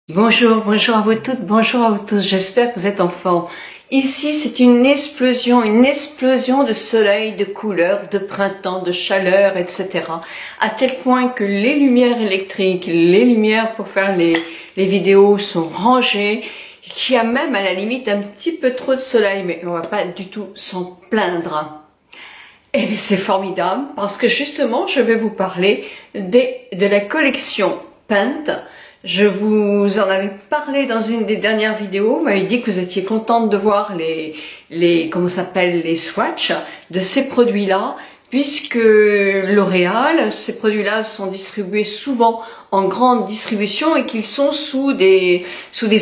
Bonjour, bonjour à vous toutes, bonjour à vous tous, j'espère que vous êtes en forme. Ici, c'est une explosion de soleil, de couleurs, de printemps, de chaleur, etc. À tel point que les lumières électriques, les lumières pour faire les vidéos sont rangées, qu'il y a même à la limite un petit peu trop de soleil, mais on va pas du tout s'en plaindre. Eh bien, c'est formidable parce que justement, je vais vous parler de la collection Paint. Je vous en avais parlé dans une des dernières vidéos. Vous m'avez dit que vous étiez contente de voir les swatchs de ces produits-là, puisque L'Oréal, ces produits-là sont distribués souvent en grande distribution et qu'ils sont sous des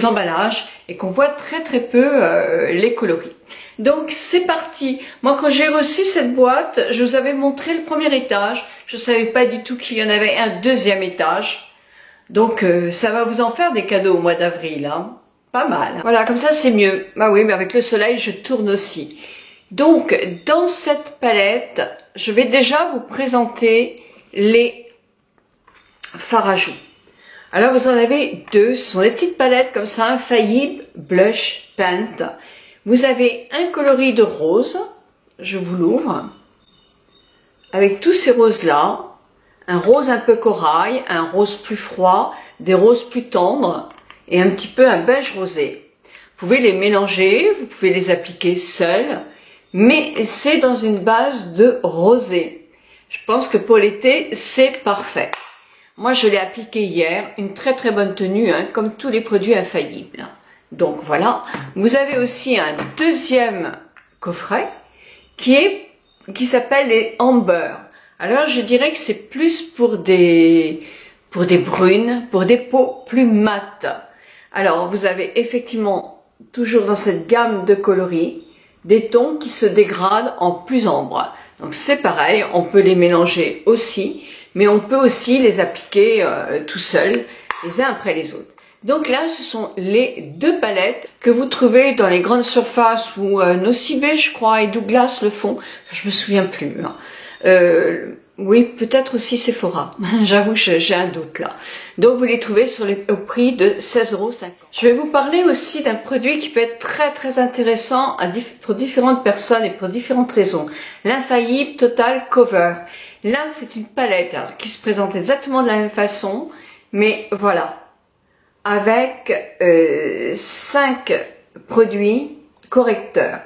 emballages et qu'on voit très peu les coloris. Donc c'est parti. Moi, quand j'ai reçu cette boîte, je vous avais montré le premier étage. Je savais pas du tout qu'il y en avait un deuxième étage. Donc ça va vous en faire des cadeaux au mois d'avril, hein. Pas mal. Voilà, comme ça c'est mieux. Bah oui, mais avec le soleil, je tourne aussi. Donc, dans cette palette, je vais déjà vous présenter les fards à joues. Alors, vous en avez deux. Ce sont des petites palettes comme ça, infaillibles, blush, paint. Vous avez un coloris de rose. Je vous l'ouvre. Avec tous ces roses-là. Un rose un peu corail, un rose plus froid, des roses plus tendres et un petit peu un beige rosé. Vous pouvez les mélanger, vous pouvez les appliquer seuls, mais c'est dans une base de rosé. Je pense que pour l'été, c'est parfait. Moi, je l'ai appliqué hier, une très bonne tenue, hein, comme tous les produits infaillibles. Donc voilà, vous avez aussi un deuxième coffret qui s'appelle les Amber. Alors, je dirais que c'est plus pour des brunes, pour des peaux plus mates. Alors, vous avez effectivement, toujours dans cette gamme de coloris, des tons qui se dégradent en plus ambre. Donc, c'est pareil, on peut les mélanger aussi, mais on peut aussi les appliquer tout seul, les uns après les autres. Donc là, ce sont les deux palettes que vous trouvez dans les grandes surfaces où Nocibé, je crois, et Douglas le font. Je me souviens plus, hein. Oui, peut-être aussi Sephora. J'avoue, j'ai un doute là. Donc, vous les trouvez au prix de 16,50 €. Je vais vous parler aussi d'un produit qui peut être très intéressant pour différentes personnes et pour différentes raisons. L'Infaillible Total Cover. Là, c'est une palette alors, qui se présente exactement de la même façon, mais voilà. Avec 5 produits correcteurs.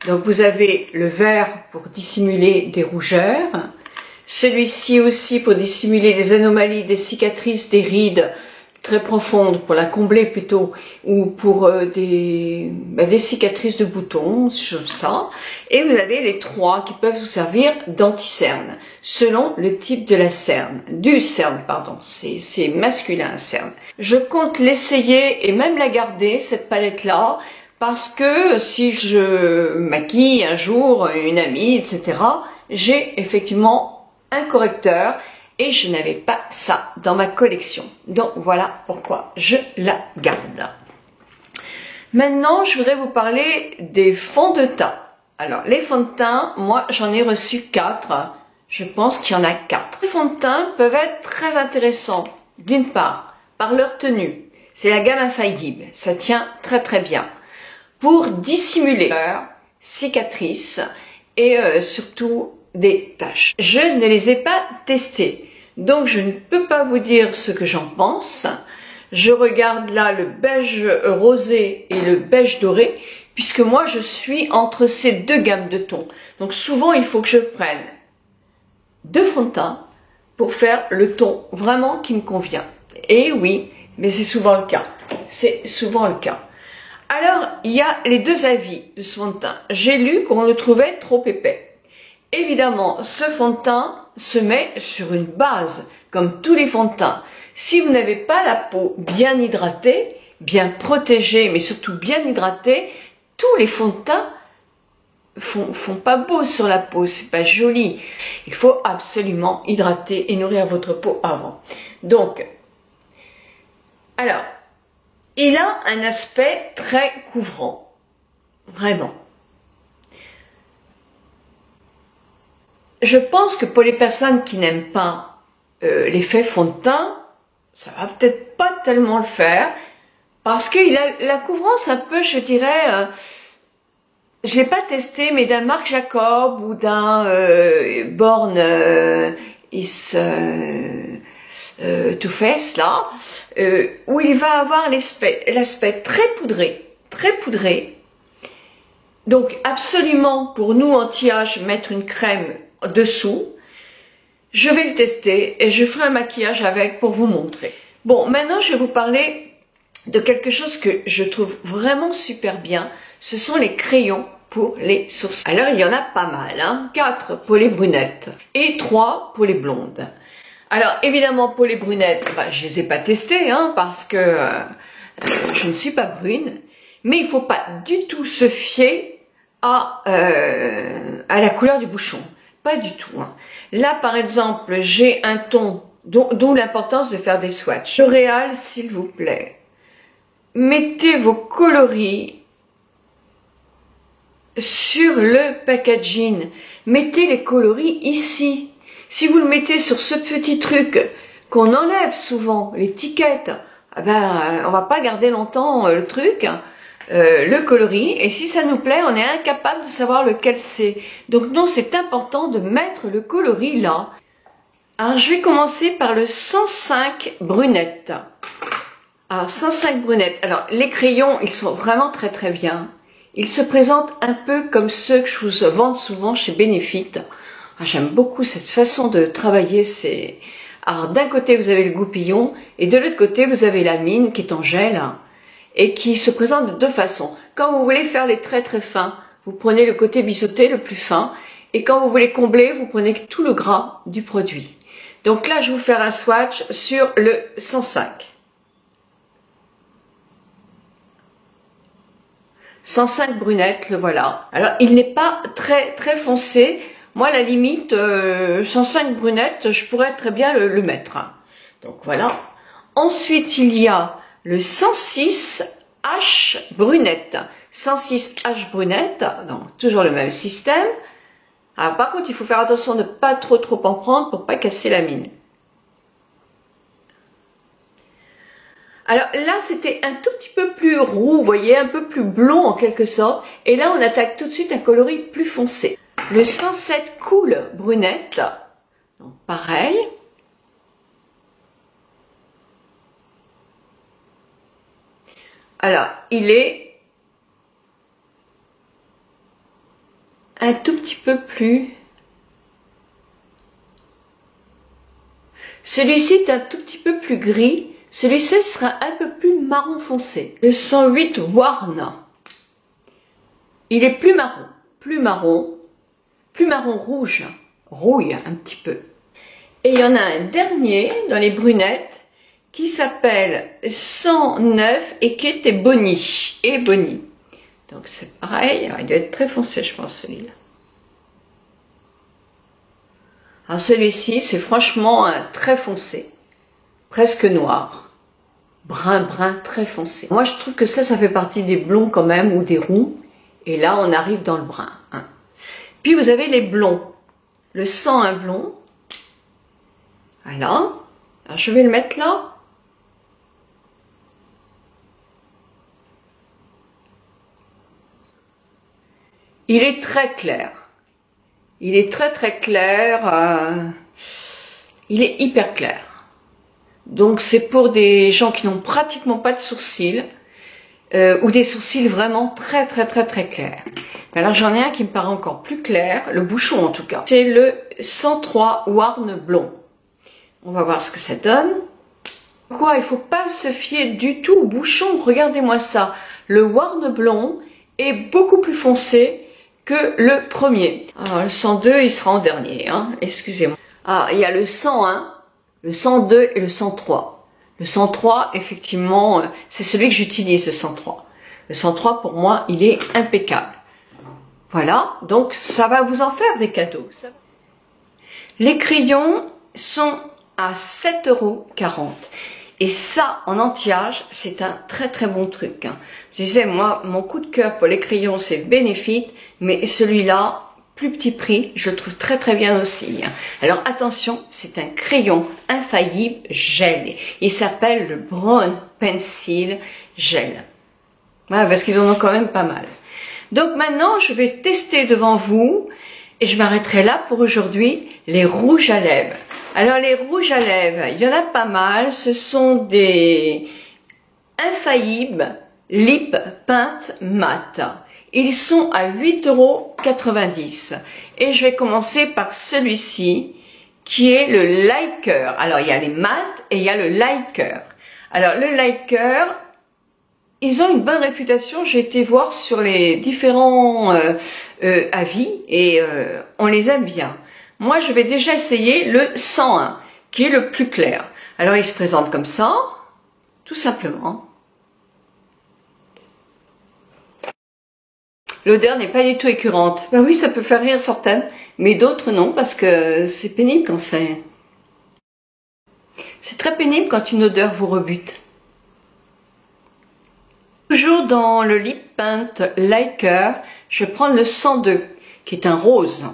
Donc vous avez le vert pour dissimuler des rougeurs, celui-ci aussi pour dissimuler des anomalies, des cicatrices, des rides très profondes, pour la combler plutôt, ou pour des cicatrices de boutons, comme ça. Et vous avez les 3 qui peuvent vous servir d'anti-cerne, selon le type de la cerne, du cerne, pardon, c'est masculin, cerne. Je compte l'essayer et même la garder, cette palette-là, parce que si je maquille un jour une amie, etc., j'ai effectivement un correcteur et je n'avais pas ça dans ma collection. Donc voilà pourquoi je la garde. Maintenant, je voudrais vous parler des fonds de teint. Alors, les fonds de teint, moi j'en ai reçu 4. Je pense qu'il y en a 4. Les fonds de teint peuvent être très intéressants. D'une part, par leur tenue. C'est la gamme infaillible. Ça tient très bien. Pour dissimuler leurs cicatrices et surtout des taches. Je ne les ai pas testés, donc je ne peux pas vous dire ce que j'en pense. Je regarde là le beige rosé et le beige doré, puisque moi je suis entre ces deux gammes de tons. Donc souvent il faut que je prenne 2 fonds de teint pour faire le ton vraiment qui me convient. Et oui, mais c'est souvent le cas. C'est souvent le cas. Alors, il y a les 2 avis de ce fond de teint. J'ai lu qu'on le trouvait trop épais. Évidemment, ce fond de teint se met sur une base, comme tous les fonds de teint. Si vous n'avez pas la peau bien hydratée, bien protégée, mais surtout bien hydratée, tous les fonds de teint font pas beau sur la peau, c'est pas joli. Il faut absolument hydrater et nourrir votre peau avant. Donc, alors, il a un aspect très couvrant, vraiment. Je pense que pour les personnes qui n'aiment pas l'effet fond de teint, ça va peut-être pas tellement le faire. Parce qu'il a la couvrance un peu, je dirais, je l'ai pas testé, mais d'un Marc Jacob ou d'un Born is Too Faced là, où il va avoir l'aspect très poudré. Donc absolument pour nous anti-âge mettre une crème dessous. Je vais le tester et je ferai un maquillage avec pour vous montrer. Bon, maintenant je vais vous parler de quelque chose que je trouve vraiment super bien. Ce sont les crayons pour les sourcils. Alors il y en a pas mal, hein. 4 pour les brunettes et 3 pour les blondes. Alors évidemment pour les brunettes, bah, je les ai pas testées, hein, parce que je ne suis pas brune. Mais il faut pas du tout se fier à la couleur du bouchon. Pas du tout. Hein. Là par exemple j'ai un ton, d'où l'importance de faire des swatchs. L'Oréal s'il vous plaît. Mettez vos coloris sur le packaging. Mettez les coloris ici. Si vous le mettez sur ce petit truc qu'on enlève souvent, l'étiquette, eh ben, on va pas garder longtemps le truc, le coloris. Et si ça nous plaît, on est incapable de savoir lequel c'est. Donc non, c'est important de mettre le coloris là. Alors je vais commencer par le 105 brunette. Alors 105 brunettes, alors les crayons ils sont vraiment très bien, ils se présentent un peu comme ceux que je vous vends souvent chez Benefit. J'aime beaucoup cette façon de travailler, alors d'un côté vous avez le goupillon et de l'autre côté vous avez la mine qui est en gel et qui se présente de deux façons. Quand vous voulez faire les traits très fins, vous prenez le côté biseauté le plus fin et quand vous voulez combler, vous prenez tout le gras du produit. Donc là je vais vous faire un swatch sur le 105. 105 brunettes, le voilà. Alors, il n'est pas très foncé. Moi, à la limite, 105 brunettes, je pourrais très bien le mettre. Donc, voilà. Ensuite, il y a le 106 H brunette. 106 H brunette, donc toujours le même système. Alors, par contre, il faut faire attention de ne pas trop en prendre pour pas casser la mine. Alors là, c'était un tout petit peu plus roux, vous voyez, un peu plus blond en quelque sorte. Et là, on attaque tout de suite un coloris plus foncé. Le 107 Cool brunette, donc pareil. Alors, il est un tout petit peu plus... Celui-ci est un tout petit peu plus gris. Celui-ci sera un peu plus marron foncé. Le 108 Warna. Il est plus marron rouge, rouille un petit peu. Et il y en a un dernier dans les brunettes qui s'appelle 109 et qui était Bonnie. Donc c'est pareil, alors, il doit être très foncé je pense celui-là. Alors celui-ci c'est franchement un très foncé. Presque noir, brun très foncé. Moi je trouve que ça fait partie des blonds quand même ou des roux et là on arrive dans le brun. Hein. Puis vous avez les blonds, le 101 blond, voilà, alors je vais le mettre là. Il est très clair, il est très clair, il est hyper clair. Donc c'est pour des gens qui n'ont pratiquement pas de sourcils ou des sourcils vraiment très clairs. Alors j'en ai un qui me paraît encore plus clair, le bouchon en tout cas. C'est le 103 Warn blond. On va voir ce que ça donne. Quoi, il faut pas se fier du tout au bouchon. Regardez-moi ça. Le Warn blond est beaucoup plus foncé que le premier. Alors le 102 il sera en dernier, hein. Excusez-moi. Ah, il y a le 101. Le 102 et le 103. Le 103, effectivement, c'est celui que j'utilise, le 103. Le 103, pour moi, il est impeccable. Voilà, donc ça va vous en faire des cadeaux. Les crayons sont à 7,40 €. Et ça, en anti-âge, c'est un très bon truc. Hein. Je disais, moi, mon coup de cœur pour les crayons, c'est Benefit, mais celui-là, plus petit prix, je le trouve très très bien aussi. Alors attention, c'est un crayon infaillible gel. Il s'appelle le Brown Pencil Gel. Voilà, parce qu'ils en ont quand même pas mal. Donc maintenant, je vais tester devant vous, et je m'arrêterai là pour aujourd'hui, les rouges à lèvres. Alors les rouges à lèvres, il y en a pas mal, ce sont des infaillibles lip peinte mat. Ils sont à 8,90 €. Et je vais commencer par celui-ci, qui est le Liker. Alors, il y a les mat et il y a le Liker. Alors, le Liker, ils ont une bonne réputation. J'ai été voir sur les différents avis et on les aime bien. Moi, je vais déjà essayer le 101, qui est le plus clair. Alors, il se présente comme ça, tout simplement. L'odeur n'est pas du tout écœurante. Ben oui, ça peut faire rire certaines, mais d'autres non, parce que c'est pénible quand c'est... C'est très pénible quand une odeur vous rebute. Toujours dans le Lip Paint Liker, je vais prendre le 102, qui est un rose.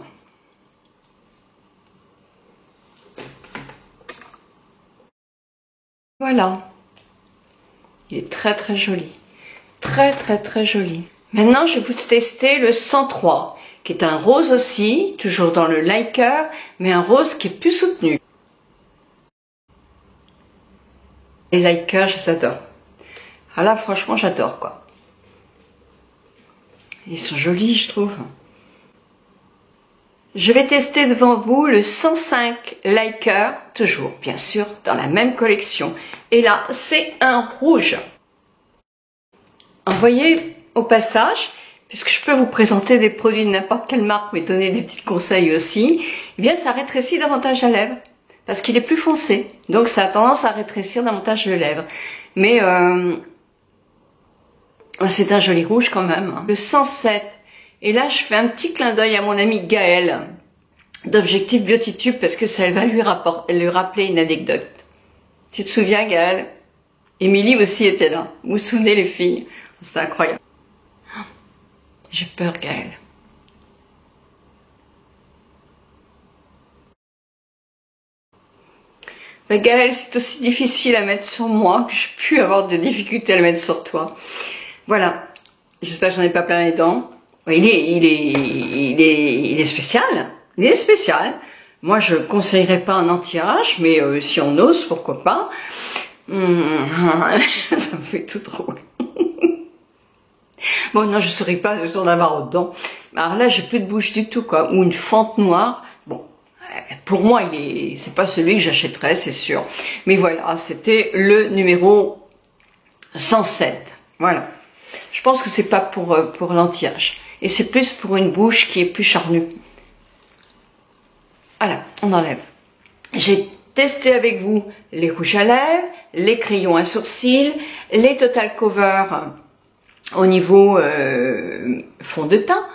Voilà. Il est très très joli. Très très très joli. Maintenant, je vais vous tester le 103, qui est un rose aussi, toujours dans le Liker, mais un rose qui est plus soutenu. Les Liker, je les adore. Ah là, franchement, j'adore, quoi. Ils sont jolis, je trouve. Je vais tester devant vous le 105 Liker, toujours, bien sûr, dans la même collection. Et là, c'est un rouge. Envoyez au passage, puisque je peux vous présenter des produits de n'importe quelle marque, mais donner des petits conseils aussi, eh bien ça rétrécit davantage la lèvre, parce qu'il est plus foncé, donc ça a tendance à rétrécir davantage les lèvres. Mais c'est un joli rouge quand même. Le 107, et là je fais un petit clin d'œil à mon amie Gaëlle, d'Objectif Beauty-Tube, parce que ça va lui rappeler une anecdote. Tu te souviens, Gaëlle? Émilie aussi était là. Vous vous souvenez, les filles? C'est incroyable. J'ai peur, Gaëlle. Mais Gaëlle, c'est aussi difficile à mettre sur moi que je puis avoir de difficultés à le mettre sur toi. Voilà. J'espère que j'en ai pas plein les dents. Il est spécial. Il est spécial. Moi, je conseillerais pas un anti-âge, mais si on ose, pourquoi pas. Ça me fait tout drôle. Bon, non, je souris pas de en avoir aux dents. Alors là, j'ai plus de bouche du tout, quoi. Ou une fente noire. Bon, pour moi, c'est pas celui que j'achèterais, c'est sûr. Mais voilà, c'était le numéro 107. Voilà. Je pense que c'est pas pour l'anti-âge. Et c'est plus pour une bouche qui est plus charnue. Voilà, on enlève. J'ai testé avec vous les rouges à lèvres, les crayons à sourcils, les Total Cover au niveau fond de teint,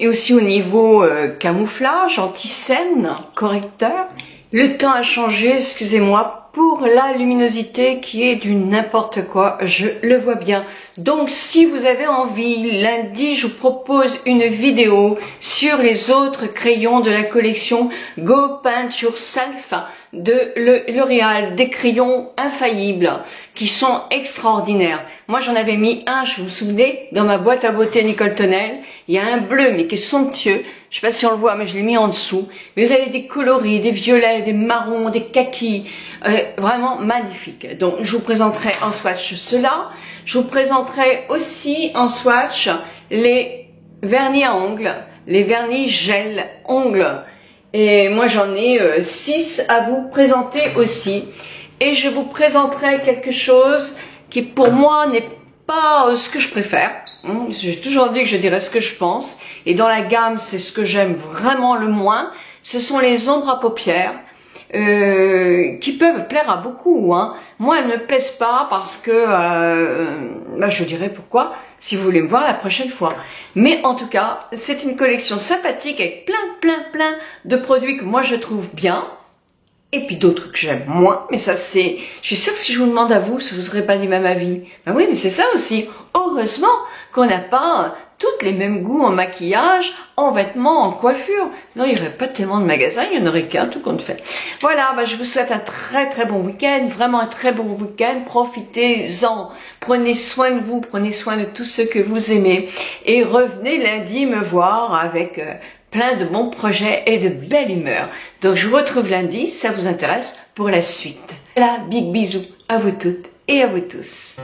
et aussi au niveau camouflage, anti-scène, correcteur. Le temps a changé, excusez-moi, pour la luminosité qui est du n'importe quoi, je le vois bien. Donc si vous avez envie, lundi je vous propose une vidéo sur les autres crayons de la collection Go Paint Yourself de L'Oréal, des crayons infaillibles qui sont extraordinaires. Moi j'en avais mis un, je vous souvenez, dans ma boîte à beauté Nicole Tonnel. Il y a un bleu mais qui est somptueux. Je sais pas si on le voit, mais je l'ai mis en dessous. Mais vous avez des coloris, des violets, des marrons, des kakis, vraiment magnifiques. Donc je vous présenterai en swatch cela. Je vous présenterai aussi en swatch les vernis à ongles, les vernis gel ongles. Et moi j'en ai 6 à vous présenter aussi. Et je vous présenterai quelque chose qui pour moi n'est pas ce que je préfère. J'ai toujours dit que je dirais ce que je pense. Et dans la gamme, c'est ce que j'aime vraiment le moins. Ce sont les ombres à paupières qui peuvent plaire à beaucoup. Moi, elles ne me plaisent pas parce que, je dirais pourquoi, si vous voulez me voir la prochaine fois. Mais en tout cas, c'est une collection sympathique avec plein de produits que moi je trouve bien. Et puis d'autres que j'aime moins, mais ça c'est... Je suis sûre que si je vous demande à vous, vous n'aurez pas du même avis. Ben oui, mais c'est ça aussi. Heureusement qu'on n'a pas toutes les mêmes goûts en maquillage, en vêtements, en coiffure. Sinon, il n'y aurait pas tellement de magasins, il n'y en aurait qu'un, tout compte fait. Voilà, je vous souhaite un très bon week-end, vraiment un très bon week-end. Profitez-en, prenez soin de vous, prenez soin de tous ceux que vous aimez. Et revenez lundi me voir avec plein de bons projets et de belle humeur. Donc, je vous retrouve lundi, si ça vous intéresse, pour la suite. Voilà, big bisous à vous toutes et à vous tous.